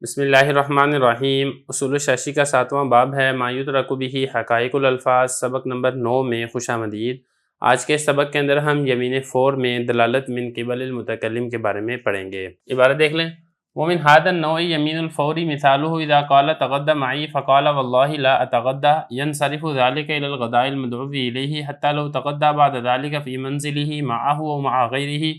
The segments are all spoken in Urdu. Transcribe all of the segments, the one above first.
بسم اللہ الرحمن الرحیم۔ اصول الشاشی کا 7واں باب ہے ما یدرک بہ حقائق الالفاظ، سبق نمبر 9 میں خوش آمدید۔ آج کے سبق کے اندر ہم یمین فور میں دلالت من قبل المتکلم کے بارے میں پڑھیں گے۔ عبارت دیکھ لیں۔ ومن هذا النوع يمين الفور مثاله إذا قال تغدى معي فقال والله لا أتغدى ينصرف ذلك إلى الغداء المدعو إليه حتى لو تغدى بعد ذلك في منزله معه ومع غيره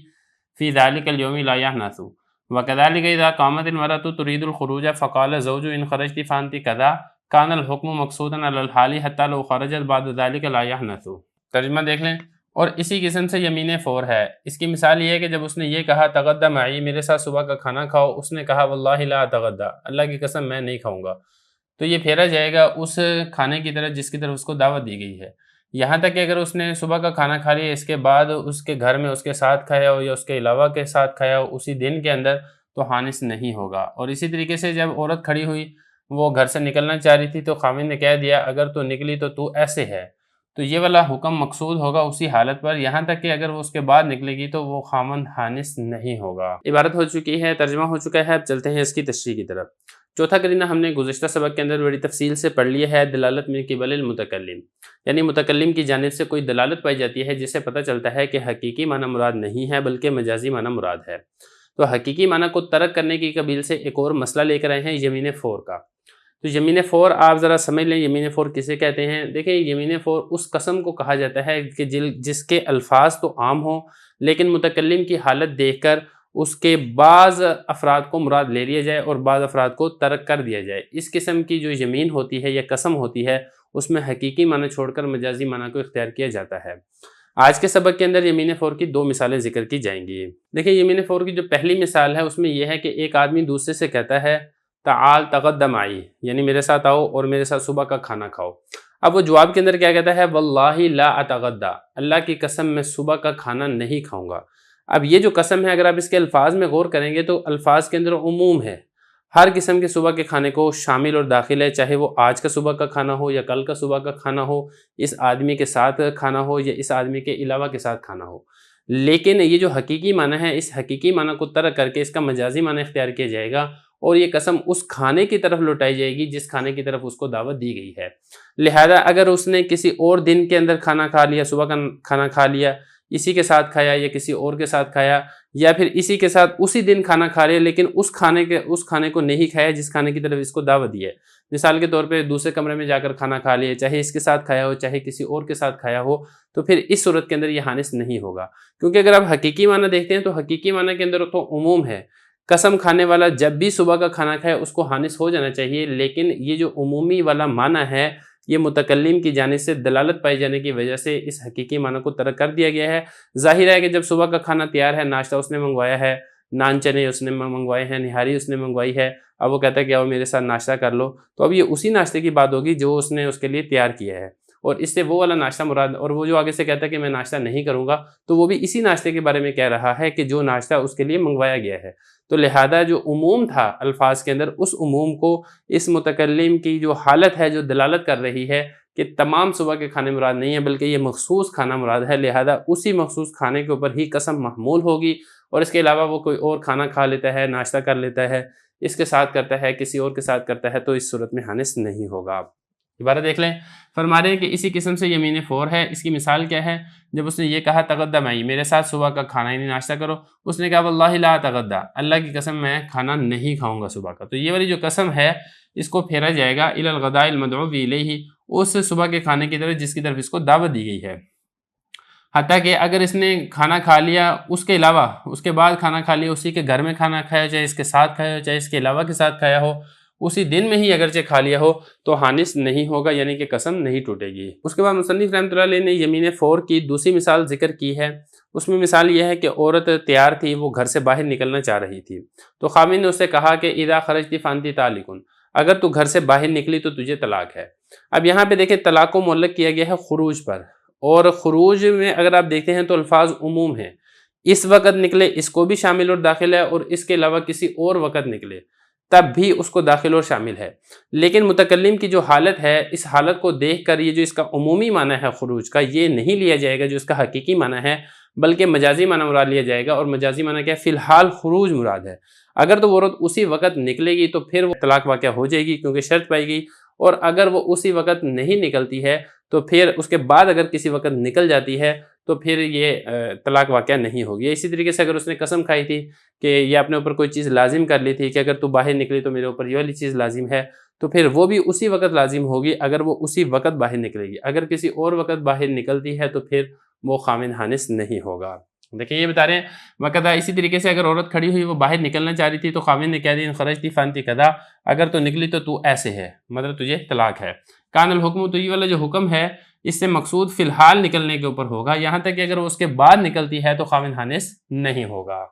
في ذلك اليوم لا يحنث. وكذلك إذا قامت المرأة تريد الخروج فقال زوج إن خرجت فأنت كذا كان الحكم مقصودا على الحال حتى لو خرجت بعد ذلك لا يحنث۔ ترجمہ دیکھ لیں۔ اور اسی قسم سے یمین فور ہے۔ اس کی مثال یہ ہے کہ جب اس نے یہ کہا تغدی معی، میرے ساتھ صبح کا کھانا کھاؤ، اس نے کہا واللہ لا اتغدی، اللہ کی قسم میں نہیں کھاؤں گا، تو یہ پھیرا جائے گا اس کھانے کی طرف جس کی طرف اس کو دعوت دی گئی ہے۔ یہاں تک کہ اگر اس نے صبح کا کھانا کھا لیا، اس کے بعد اس کے گھر میں اس کے ساتھ کھایا ہو یا اس کے علاوہ کے ساتھ کھایا ہو اسی دن کے اندر، تو حانث نہیں ہوگا۔ اور اسی طریقے سے جب عورت کھڑی ہوئی، وہ گھر سے نکلنا چاہ رہی تھی تو خاوند نے کہہ دیا اگر تو نکلی تو تو ایسے ہے، تو یہ والا حکم مقصود ہوگا اسی حالت پر، یہاں تک کہ اگر وہ اس کے بعد نکلے گی تو وہ خاوند حانث نہیں ہوگا۔ عبارت ہو چکی ہے، ترجمہ ہو چکا ہے، اب چلتے ہیں اس کی تشریح کی طرف۔ چوتھا قرینہ ہم نے گزشتہ سبق کے اندر بڑی تفصیل سے پڑھ لیا ہے، دلالت من قبل المتکلم، یعنی متکلم کی جانب سے کوئی دلالت پائی جاتی ہے جس سے پتہ چلتا ہے کہ حقیقی معنی مراد نہیں ہے بلکہ مجازی معنی مراد ہے۔ تو حقیقی معنی کو ترک کرنے کی قبیل سے ایک اور مسئلہ لے کر آئے ہیں یمین فور کا۔ تو یمین فور آپ ذرا سمجھ لیں، یمین فور کسے کہتے ہیں؟ دیکھیں، یمین فور اس قسم کو کہا جاتا ہے کہ جس کے الفاظ تو عام ہوں لیکن متکلم کی حالت دیکھ کر اس کے بعض افراد کو مراد لے لیا جائے اور بعض افراد کو ترک کر دیا جائے۔ اس قسم کی جو یمین ہوتی ہے یا قسم ہوتی ہے اس میں حقیقی معنی چھوڑ کر مجازی معنی کو اختیار کیا جاتا ہے۔ آج کے سبق کے اندر یمین فور کی 2 مثالیں ذکر کی جائیں گی۔ دیکھیں، یمین فور کی جو پہلی مثال ہے اس میں یہ ہے کہ ایک آدمی دوسرے سے کہتا ہے تعال تغدی معی، یعنی میرے ساتھ آؤ اور میرے ساتھ صبح کا کھانا کھاؤ۔ اب وہ جواب کے اندر کیا کہتا ہے؟ واللہ لا اتغدی، اللہ کی قسم میں صبح کا کھانا نہیں کھاؤں گا۔ اب یہ جو قسم ہے اگر آپ اس کے الفاظ میں غور کریں گے تو الفاظ کے اندر عموم ہے، ہر قسم کے صبح کے کھانے کو شامل اور داخل ہے، چاہے وہ آج کا صبح کا کھانا ہو یا کل کا صبح کا کھانا ہو، اس آدمی کے ساتھ کھانا ہو یا اس آدمی کے علاوہ کے ساتھ کھانا ہو۔ لیکن یہ جو حقیقی معنی ہے، اس حقیقی معنی کو ترک کر کے اس کا مجازی معنی اختیار کیا جائے گا اور یہ قسم اس کھانے کی طرف لوٹائی جائے گی جس کھانے کی طرف اس کو دعوت دی گئی ہے۔ لہذا اگر اس نے کسی اور دن کے اندر کھانا کھا لیا، صبح کا کھانا کھا لیا، اسی کے ساتھ کھایا یا کسی اور کے ساتھ کھایا، یا پھر اسی کے ساتھ اسی دن کھانا کھا لیا لیکن اس کھانے کو نہیں کھایا جس کھانے کی طرف اس کو دعوت دی ہے، مثال کے طور پہ دوسرے کمرے میں جا کر کھانا کھا لیا، چاہے اس کے ساتھ کھایا ہو چاہے کسی اور کے ساتھ کھایا ہو، تو پھر اس صورت کے اندر یہ حانث نہیں ہوگا، کیونکہ اگر آپ حقیقی معنی دیکھتے ہیں تو حقیقی معنی کے اندر تو عموم ہے، قسم کھانے والا جب بھی صبح کا کھانا کھائے اس کو حانث ہو جانا چاہیے، لیکن یہ جو عمومی والا معنی ہے یہ متکلم کی جانب سے دلالت پائی جانے کی وجہ سے اس حقیقی معنی کو ترک کر دیا گیا ہے۔ ظاہر ہے کہ جب صبح کا کھانا تیار ہے، ناشتہ اس نے منگوایا ہے، نان چنے اس نے منگوائے ہیں، نہاری اس نے منگوائی ہے، اب وہ کہتا ہے کہ آؤ میرے ساتھ ناشتہ کر لو، تو اب یہ اسی ناشتے کی بات ہوگی جو اس نے اس کے لیے تیار کیا ہے، اور اس سے وہ والا ناشتہ مراد، اور وہ جو آگے سے کہتا ہے کہ میں ناشتہ نہیں کروں گا تو وہ بھی اسی ناشتے کے بارے میں کہہ رہا ہے کہ جو ناشتہ اس کے لیے منگوایا گیا ہے۔ تو لہذا جو عموم تھا الفاظ کے اندر، اس عموم کو اس متکلم کی جو حالت ہے جو دلالت کر رہی ہے کہ تمام صبح کے کھانے مراد نہیں ہے بلکہ یہ مخصوص کھانا مراد ہے، لہذا اسی مخصوص کھانے کے اوپر ہی قسم محمول ہوگی، اور اس کے علاوہ وہ کوئی اور کھانا کھا لیتا ہے، ناشتہ کر لیتا ہے، اس کے ساتھ کرتا ہے، کسی اور کے ساتھ کرتا ہے، تو اس صورت میں حانث نہیں ہوگا۔ عبارت دیکھ لیں۔ فرما رہے ہیں کہ اسی قسم سے یمین فور ہے۔ اس کی مثال کیا ہے؟ جب اس نے یہ کہا تغدی معی، میرے ساتھ صبح کا کھانا یعنی ناشتہ کرو، اس نے کہا واللہ لا اتغدی، اللہ کی قسم میں کھانا نہیں کھاؤں گا صبح کا، تو یہ والی جو قسم ہے اس کو پھیرا جائے گا الی الغداء المدعو الیہ، اس صبح کے کھانے کی طرف جس کی طرف اس کو دعوت دی گئی ہے۔ حتیٰ کہ اگر اس نے کھانا کھا لیا اس کے علاوہ، اس کے بعد کھانا کھا لیا، اسی کے گھر میں کھانا کھایا، چاہے اس کے ساتھ کھایا ہو چاہے اس کے علاوہ کے ساتھ کھایا ہو، اسی دن میں ہی اگرچہ کھا لیا ہو تو حانث نہیں ہوگا، یعنی کہ قسم نہیں ٹوٹے گی۔ اس کے بعد مصنف رحمۃ اللہ علیہ نے یمین فور کی دوسری مثال ذکر کی ہے۔ اس میں مثال یہ ہے کہ عورت تیار تھی، وہ گھر سے باہر نکلنا چاہ رہی تھی، تو خاوند نے اس سے کہا کہ اذا خرجت فانت طالق، اگر تو گھر سے باہر نکلی تو تجھے طلاق ہے۔ اب یہاں پہ دیکھیں طلاق کو معلق کیا گیا ہے خروج پر، اور خروج میں اگر آپ دیکھتے ہیں تو الفاظ عموم ہیں، اس وقت نکلے اس کو بھی شامل اور داخل ہے، اور اس کے علاوہ کسی اور وقت نکلے، تب بھی اس کو داخل اور شامل ہے، لیکن متکلم کی جو حالت ہے اس حالت کو دیکھ کر یہ جو اس کا عمومی معنی ہے خروج کا یہ نہیں لیا جائے گا جو اس کا حقیقی معنی ہے، بلکہ مجازی معنی مراد لیا جائے گا، اور مجازی معنی کیا ہے؟ فی الحال خروج مراد ہے۔ اگر تو وہ عورت اسی وقت نکلے گی تو پھر وہ طلاق واقع ہو جائے گی کیونکہ شرط پائے گی، اور اگر وہ اسی وقت نہیں نکلتی ہے تو پھر اس کے بعد اگر کسی وقت نکل جاتی ہے تو پھر یہ طلاق واقع نہیں ہوگی۔ اسی طریقے سے اگر اس نے قسم کھائی تھی کہ یہ اپنے اوپر کوئی چیز لازم کر لی تھی کہ اگر تو باہر نکلی تو میرے اوپر یہ والی چیز لازم ہے، تو پھر وہ بھی اسی وقت لازم ہوگی اگر وہ اسی وقت باہر نکلے گی۔ اگر کسی اور وقت باہر نکلتی ہے تو پھر وہ خامن حانس نہیں ہوگا۔ دیکھیں یہ بتا رہے ہیں وقت اسی طریقے سے اگر عورت کھڑی ہوئی وہ باہر نکلنا چاہ رہی تھی تو خامن نے کہہ دیا خرجتی فانتی کذا، اگر تو نکلی تو ایسے ہے، مطلب تجھے طلاق ہے۔ کان الحکم، تو یہ والا جو حکم ہے اس سے مقصود فی الحال نکلنے کے اوپر ہوگا، یہاں تک کہ اگر وہ اس کے بعد نکلتی ہے تو خامن حانس نہیں ہوگا۔